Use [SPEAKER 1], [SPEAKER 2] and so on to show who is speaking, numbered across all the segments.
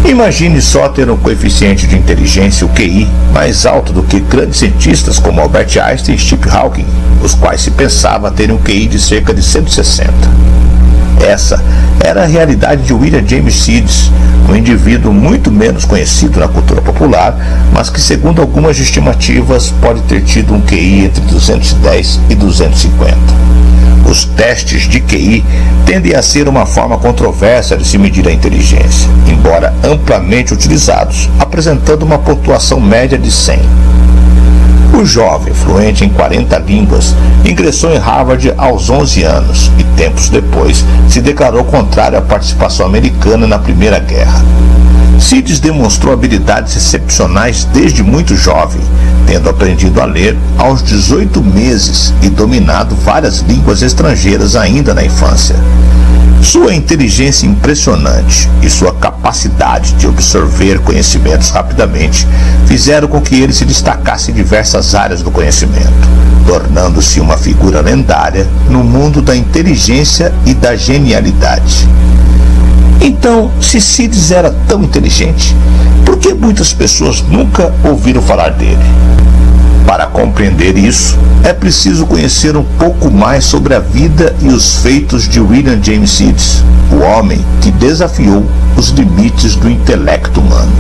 [SPEAKER 1] Imagine só ter um coeficiente de inteligência, o QI, mais alto do que grandes cientistas como Albert Einstein e Stephen Hawking, os quais se pensava terem um QI de cerca de 160. Essa era a realidade de William James Sidis, um indivíduo muito menos conhecido na cultura popular, mas que, segundo algumas estimativas, pode ter tido um QI entre 210 e 250. Os testes de QI tendem a ser uma forma controversa de se medir a inteligência, embora amplamente utilizados, apresentando uma pontuação média de 100. O jovem, fluente em 40 línguas, ingressou em Harvard aos 11 anos e, tempos depois, se declarou contrário à participação americana na Primeira Guerra. Sidis demonstrou habilidades excepcionais desde muito jovem, tendo aprendido a ler aos 18 meses e dominado várias línguas estrangeiras ainda na infância. Sua inteligência impressionante e sua capacidade de absorver conhecimentos rapidamente fizeram com que ele se destacasse em diversas áreas do conhecimento, tornando-se uma figura lendária no mundo da inteligência e da genialidade. Então, se Sidis era tão inteligente, por que muitas pessoas nunca ouviram falar dele? Para compreender isso, é preciso conhecer um pouco mais sobre a vida e os feitos de William James Sidis, o homem que desafiou os limites do intelecto humano.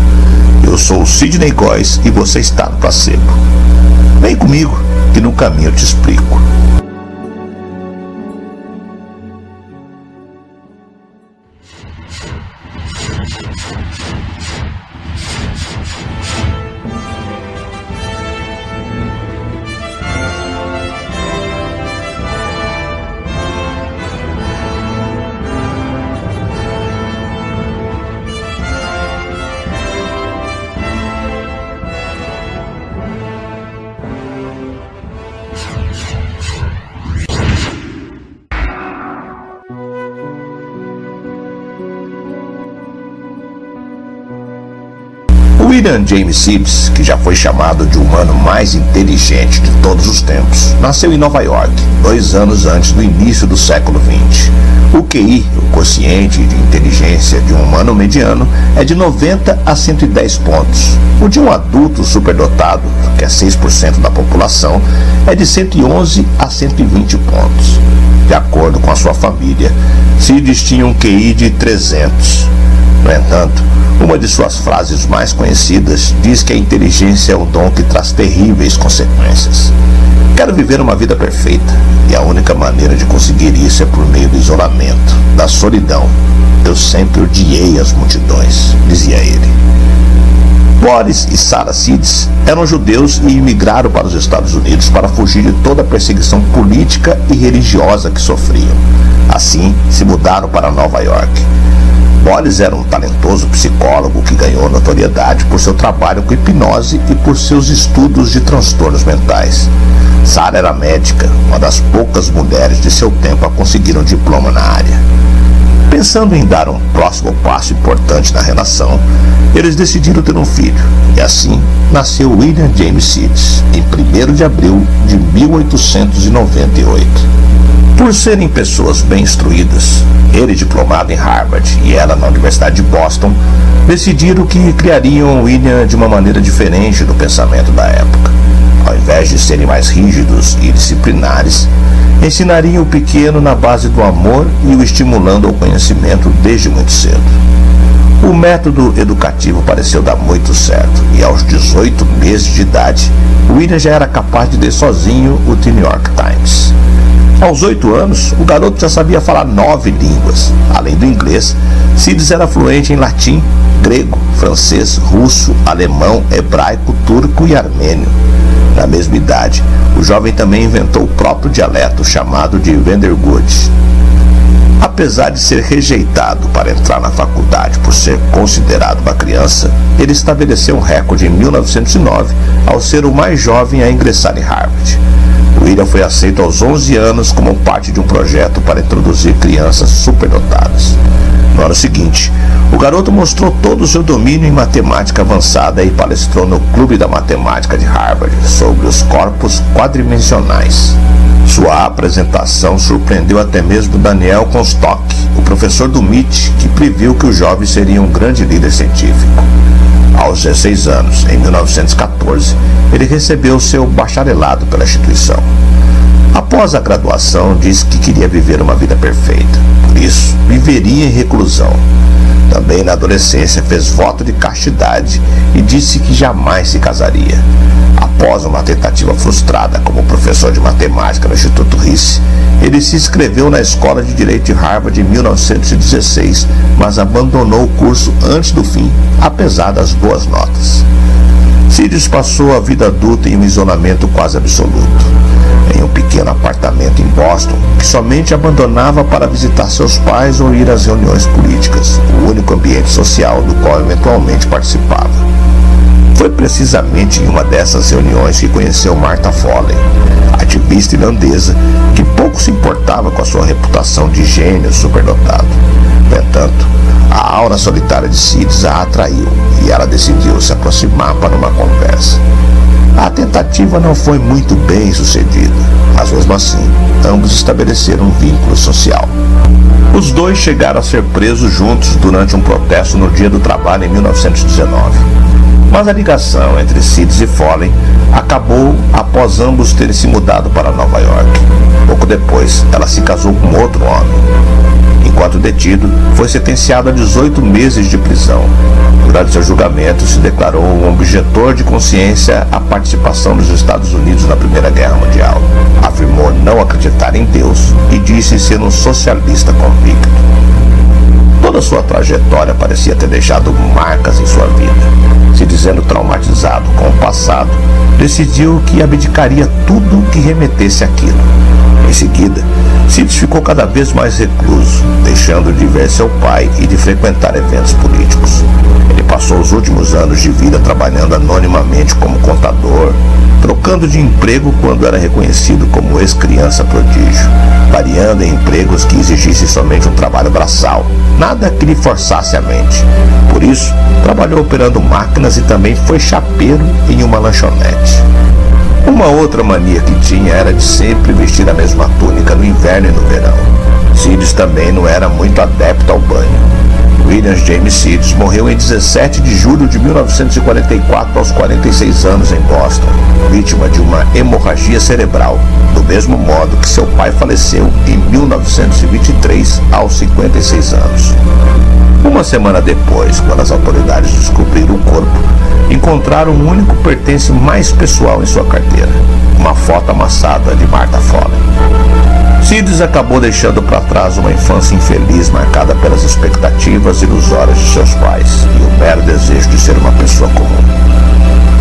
[SPEAKER 1] Eu sou o Sidney Góes e você está no Placebo. Vem comigo que no caminho eu te explico. William James Sidis, que já foi chamado de o humano mais inteligente de todos os tempos, nasceu em Nova York, 2 anos antes do início do século XX. O QI, o quociente de inteligência de um humano mediano, é de 90 a 110 pontos. O de um adulto superdotado, que é 6% da população, é de 111 a 120 pontos. De acordo com a sua família, Sidis tinha um QI de 300. No entanto, uma de suas frases mais conhecidas diz que a inteligência é um dom que traz terríveis consequências. Quero viver uma vida perfeita, e a única maneira de conseguir isso é por meio do isolamento, da solidão. Eu sempre odiei as multidões, dizia ele. Boris e Sarah Sidis eram judeus e imigraram para os Estados Unidos para fugir de toda a perseguição política e religiosa que sofriam. Assim, se mudaram para Nova York. Boris era um talentoso psicólogo que ganhou notoriedade por seu trabalho com hipnose e por seus estudos de transtornos mentais. Sarah era médica, uma das poucas mulheres de seu tempo a conseguir um diploma na área. Pensando em dar um próximo passo importante na relação, eles decidiram ter um filho, e assim nasceu William James Sidis, em 1º de abril de 1898. Por serem pessoas bem instruídas, ele diplomado em Harvard e ela na Universidade de Boston, decidiram que criariam William de uma maneira diferente do pensamento da época. Ao invés de serem mais rígidos e disciplinares, ensinariam o pequeno na base do amor e o estimulando ao conhecimento desde muito cedo. O método educativo pareceu dar muito certo, e aos 18 meses de idade, William já era capaz de ler sozinho o The New York Times. Aos 8 anos, o garoto já sabia falar 9 línguas. Além do inglês, Sidis era fluente em latim, grego, francês, russo, alemão, hebraico, turco e armênio. Na mesma idade, o jovem também inventou o próprio dialeto chamado de Vendergut. Apesar de ser rejeitado para entrar na faculdade por ser considerado uma criança, ele estabeleceu um recorde em 1909 ao ser o mais jovem a ingressar em Harvard. William foi aceito aos 11 anos como parte de um projeto para introduzir crianças superdotadas. No ano seguinte, o garoto mostrou todo o seu domínio em matemática avançada e palestrou no Clube da Matemática de Harvard sobre os corpos quadrimensionais. Sua apresentação surpreendeu até mesmo Daniel Comstock, o professor do MIT, que previu que o jovem seria um grande líder científico. Aos 16 anos, em 1914, ele recebeu seu bacharelado pela instituição. Após a graduação, disse que queria viver uma vida perfeita, por isso, viveria em reclusão. Também na adolescência fez voto de castidade e disse que jamais se casaria. Após uma tentativa frustrada como professor de matemática no Instituto Rice, ele se inscreveu na Escola de Direito de Harvard em 1916, mas abandonou o curso antes do fim, apesar das boas notas. Sidis passou a vida adulta em um isolamento quase absoluto, em um pequeno apartamento em Boston, que somente abandonava para visitar seus pais ou ir às reuniões políticas, o único ambiente social do qual eventualmente participava. Foi precisamente em uma dessas reuniões que conheceu Martha Foley, ativista irlandesa que pouco se importava com a sua reputação de gênio superdotado. No entanto, a aura solitária de Sidis a atraiu e ela decidiu se aproximar para uma conversa. A tentativa não foi muito bem sucedida, mas mesmo assim, ambos estabeleceram um vínculo social. Os dois chegaram a ser presos juntos durante um protesto no Dia do Trabalho em 1919. Mas a ligação entre Sidis e Foley acabou após ambos terem se mudado para Nova York. Pouco depois, ela se casou com outro homem. Enquanto detido, foi sentenciado a 18 meses de prisão. Durante seu julgamento, se declarou um objetor de consciência à participação dos Estados Unidos na Primeira Guerra Mundial. Afirmou não acreditar em Deus e disse ser um socialista convicto. Toda sua trajetória parecia ter deixado marcas em sua vida. Se dizendo traumatizado com o passado, decidiu que abdicaria tudo que remetesse àquilo. Em seguida, Sidis ficou cada vez mais recluso, deixando de ver seu pai e de frequentar eventos políticos. Ele passou os últimos anos de vida trabalhando anonimamente como contador, trocando de emprego quando era reconhecido como ex-criança prodígio, variando em empregos que exigissem somente um trabalho braçal, nada que lhe forçasse a mente. Por isso, trabalhou operando máquinas e também foi chapeiro em uma lanchonete. Uma outra mania que tinha era de sempre vestir a mesma túnica no inverno e no verão. Sidis também não era muito adepto ao banho. William James Sidis morreu em 17 de julho de 1944 aos 46 anos em Boston, vítima de uma hemorragia cerebral, do mesmo modo que seu pai faleceu em 1923 aos 56 anos. Uma semana depois, quando as autoridades descobriram o corpo, encontraram um único pertence mais pessoal em sua carteira, uma foto amassada de Martha Foley. Sidis acabou deixando para trás uma infância infeliz marcada pelas expectativas ilusórias de seus pais e o mero desejo de ser uma pessoa comum.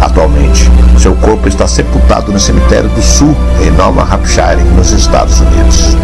[SPEAKER 1] Atualmente, seu corpo está sepultado no cemitério do Sul, em Nova Hampshire, nos Estados Unidos.